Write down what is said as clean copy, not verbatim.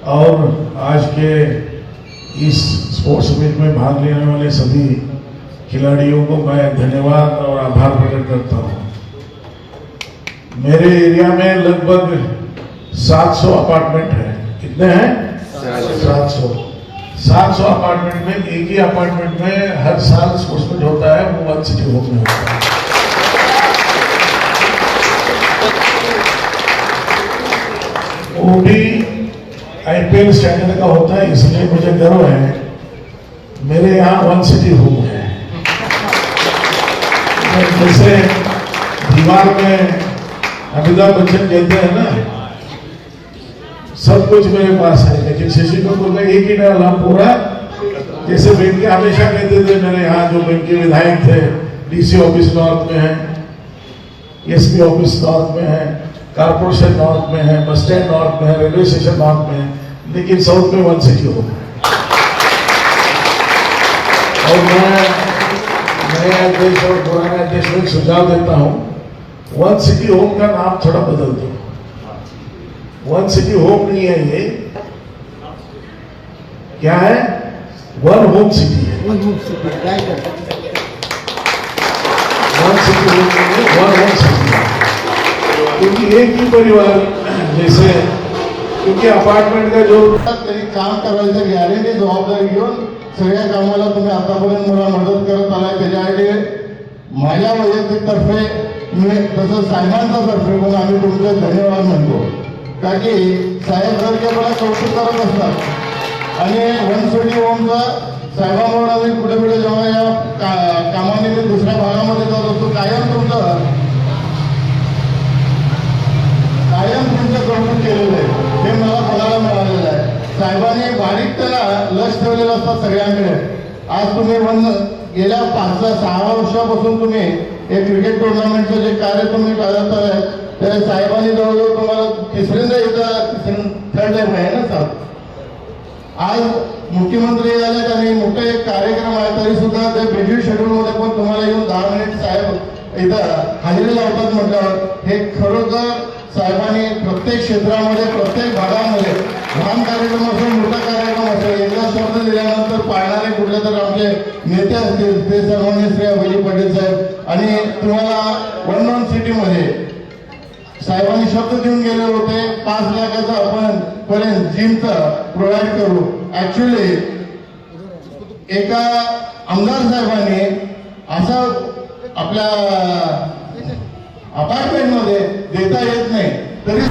और आज के इस sports meet में भाग लेने वाले सभी खिलाड़ियों को मैं धन्यवाद और आभार प्रकट करता हूँ। मेरे एरिया में लगभग 700 अपार्टमेंट है। कितने हैं? 700 अपार्टमेंट में एक ही अपार्टमेंट में हर साल स्पोर्ट्स मीट होता है, वो वन सिटी होम में होता है। वो भी IPL स्टैंडर्ड का होता है, इसलिए मुझे गर्व है मेरे यहाँ वन सिटी होम है। जैसे दीवार में अमिताभ बच्चन कहते हैं ना, सब कुछ मेरे पास है, लेकिन शशि कपूर का एक ही डाला पूरा। जैसे बैंक हमेशा कहते थे मेरे यहाँ जो बैंक के विधायक थे, DC ऑफिस नॉर्थ में है, SP ऑफिस नॉर्थ में है, कारपोरेशन नॉर्थ में है, बस स्टैंड नॉर्थ में है, रेलवे स्टेशन नॉर्थ में है, लेकिन साउथ में वन सिटी हो। और मैं नए अध्यक्ष और पुराने अध्यक्ष को एक सुझाव देता हूँ, वन सिटी होम का नाम थोड़ा बदल दो। वन सिटी होम नहीं है, ये क्या है? वन होम सिटी है। वन सिटी होम नहीं है, वन होम सिटी है। क्योंकि एक ही परिवार जैसे, क्योंकि अपार्टमेंट का जो काम करायचं गॅरंटी जबाबदारी घेऊन सगळ्या कामाला तुम्ही आतापर्यंत मला मदत करत आलाय, त्याच्यासाठी माझ्या वैयक्तिक तर्फे मी तसं साहेबांच्या तर्फे पण आम्ही तुमचे धन्यवाद म्हणतो, कारण की साहेब सारखे मला कौतुक करत असतात। आणि वन सिटी होमचा साहेबांमुळे आम्ही कुठे कुठे जेव्हा या कामाने दुसऱ्या भागामध्ये जात असतो, कायम तुमचं कौतुक केलेलं आहे, हे मला बघायला मिळालेलं आहे। साहेबांनी बारीक त्याला लक्ष ठेवलेलं असतात सगळ्यांकडे। आज तुम्ही गेल्या 5-6 वर्षापासून तुम्ही एक क्रिकेट टुर्नामेंटचं जे कार्य तुम्ही करत आहे, त्या साहेबांनी जवळजवळ तुम्हाला तिसऱ्यांदा थर्ड टाइम आहे ना साहेब। आज मुख्यमंत्री झाले आणि मोठे एक कार्यक्रम आहे, तरी सुद्धा ते बिझी शेड्यूलमध्ये पण तुम्हाला येऊन 10 मिनिट साहेब इथं हजेरी लावतात म्हटल्यावर हे खरोखर साहेबांनी प्रत्येक क्षेत्रामध्ये प्रत्येक भागामध्ये लहान कार्यक्रम असो मोठा कार्यक्रम असो, एकदा शब्द दिल्यानंतर पाळणारे कुठले तर आमचे नेते असतील ते सर्वांनी श्री अभिजी पटेल साहेब। आणि तुम्हाला वन सिटीमध्ये साहेबांनी शब्द देऊन गेले होते 5 लाखाचा आपण पर्यंत जिमचं प्रोव्हाइड करू। ऍक्च्युली एका आमदार साहेबांनी असं आपल्या अपार्टमेंट मध्ये देता येत नाही, तरी